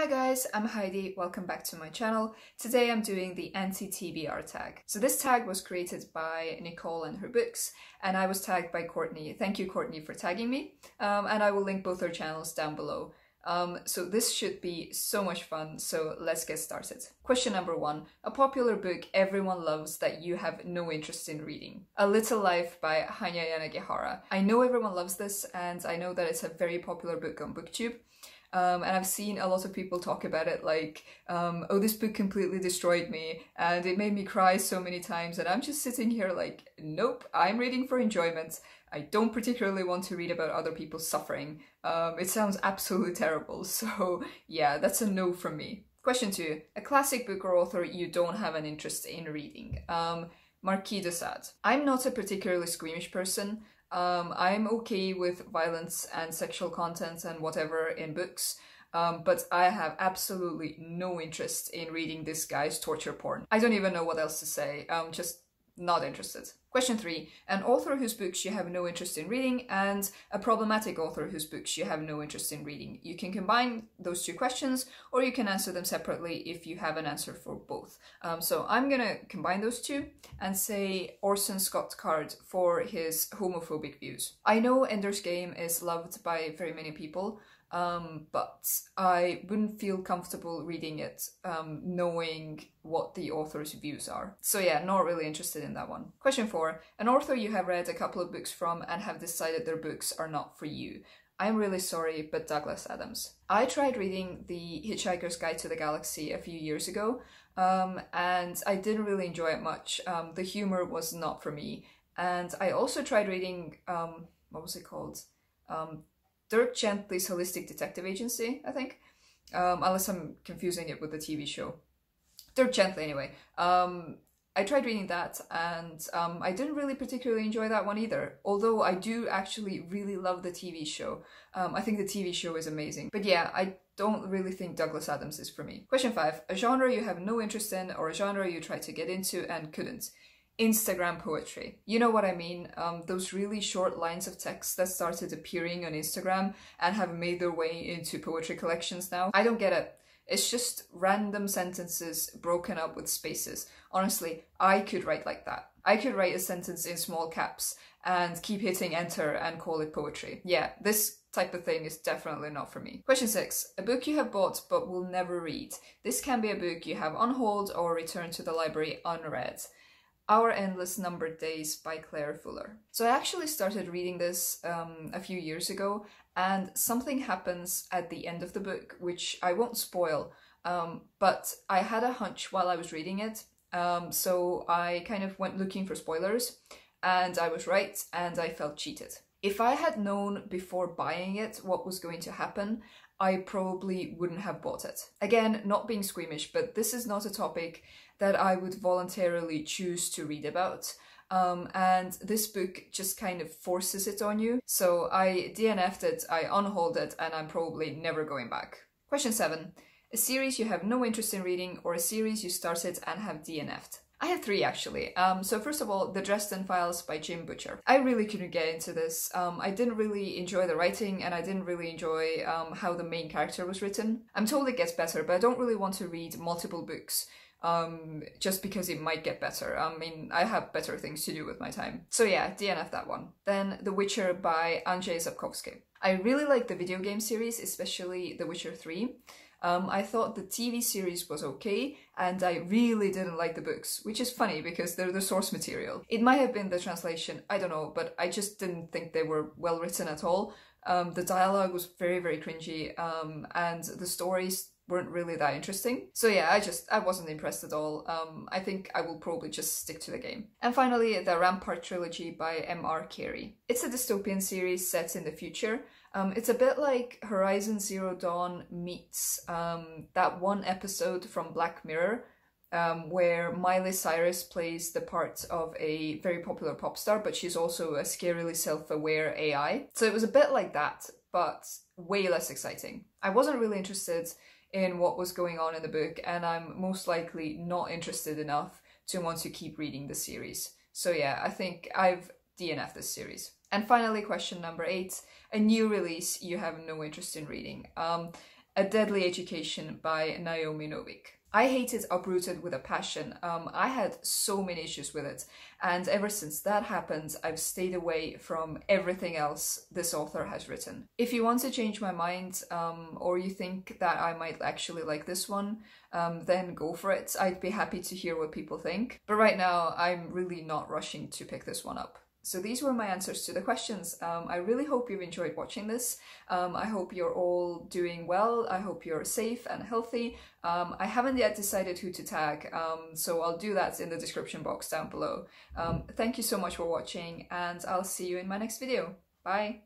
Hi guys, I'm Heidi, welcome back to my channel. Today I'm doing the anti-TBR tag. So this tag was created by Nicole and her books, and I was tagged by Courtney. Thank you Courtney for tagging me, and I will link both our channels down below. So this should be so much fun, so let's get started. Question number 1. A popular book everyone loves that you have no interest in reading. A Little Life by Hanya Yanagihara. I know everyone loves this, and I know that it's a very popular book on BookTube. And I've seen a lot of people talk about it like, oh, this book completely destroyed me and it made me cry so many times, and I'm just sitting here like, nope, I'm reading for enjoyment. I don't particularly want to read about other people's suffering. It sounds absolutely terrible, so yeah, that's a no from me. Question 2. A classic book or author you don't have an interest in reading. Marquis de Sade. I'm not a particularly squeamish person. I'm okay with violence and sexual content and whatever in books, but I have absolutely no interest in reading this guy's torture porn. I don't even know what else to say, just not interested. Question 3. An author whose books you have no interest in reading, and a problematic author whose books you have no interest in reading. You can combine those two questions, or you can answer them separately if you have an answer for both. So I'm gonna combine those two and say Orson Scott Card for his homophobic views. I know Ender's Game is loved by very many people, but I wouldn't feel comfortable reading it knowing what the author's views are. So yeah, not really interested in that one. Question 4. An author you have read a couple of books from and have decided their books are not for you. I'm really sorry, but Douglas Adams. I tried reading The Hitchhiker's Guide to the Galaxy a few years ago, and I didn't really enjoy it much. The humor was not for me. And I also tried reading, what was it called? Dirk Gently's Holistic Detective Agency, I think, unless I'm confusing it with the TV show. Dirk Gently, anyway. I tried reading that, and I didn't really particularly enjoy that one either, although I do actually really love the TV show. I think the TV show is amazing. But yeah, I don't really think Douglas Adams is for me. Question 5. A genre you have no interest in, or a genre you tried to get into and couldn't. Instagram poetry. You know what I mean? Those really short lines of text that started appearing on Instagram and have made their way into poetry collections now. I don't get it. It's just random sentences broken up with spaces. Honestly, I could write like that. I could write a sentence in small caps and keep hitting enter and call it poetry. Yeah, this type of thing is definitely not for me. Question 6. A book you have bought but will never read. This can be a book you have unhauled or returned to the library unread. Our Endless Numbered Days by Claire Fuller. So I actually started reading this a few years ago, and something happens at the end of the book, which I won't spoil, but I had a hunch while I was reading it, so I kind of went looking for spoilers, and I was right, and I felt cheated. If I had known before buying it what was going to happen, I probably wouldn't have bought it. Again, not being squeamish, but this is not a topic that I would voluntarily choose to read about. And this book just kind of forces it on you. So I DNF'd it, I unhauled it, and I'm probably never going back. Question 7. A series you have no interest in reading, or a series you started and have DNF'd. I have 3 actually. So first of all, The Dresden Files by Jim Butcher. I really couldn't get into this. I didn't really enjoy the writing, and I didn't really enjoy how the main character was written. I'm told it gets better, but I don't really want to read multiple books just because it might get better. I mean, I have better things to do with my time. So yeah, DNF that one. Then The Witcher by Andrzej Sapkowski. I really like the video game series, especially The Witcher 3. I thought the TV series was okay, and I really didn't like the books, which is funny because they're the source material. It might have been the translation, I don't know, but I just didn't think they were well written at all. The dialogue was very, very cringy, and the stories weren't really that interesting. So yeah, I wasn't impressed at all. I think I will probably just stick to the game. And finally, the Rampart trilogy by M.R. Carey. It's a dystopian series set in the future. It's a bit like Horizon Zero Dawn meets that one episode from Black Mirror, where Miley Cyrus plays the part of a very popular pop star, but she's also a scarily self-aware AI. So it was a bit like that, but way less exciting. I wasn't really interested in what was going on in the book, and I'm most likely not interested enough to want to keep reading the series. So yeah, I think I've DNF'd this series. And finally, question number 8, a new release you have no interest in reading. A Deadly Education by Naomi Novik. I hate it Uprooted with a passion. I had so many issues with it, and ever since that happened, I've stayed away from everything else this author has written. If you want to change my mind, or you think that I might actually like this one, then go for it. I'd be happy to hear what people think. But right now, I'm really not rushing to pick this one up. So these were my answers to the questions. I really hope you've enjoyed watching this. I hope you're all doing well. I hope you're safe and healthy. I haven't yet decided who to tag, so I'll do that in the description box down below. Thank you so much for watching, and I'll see you in my next video. Bye!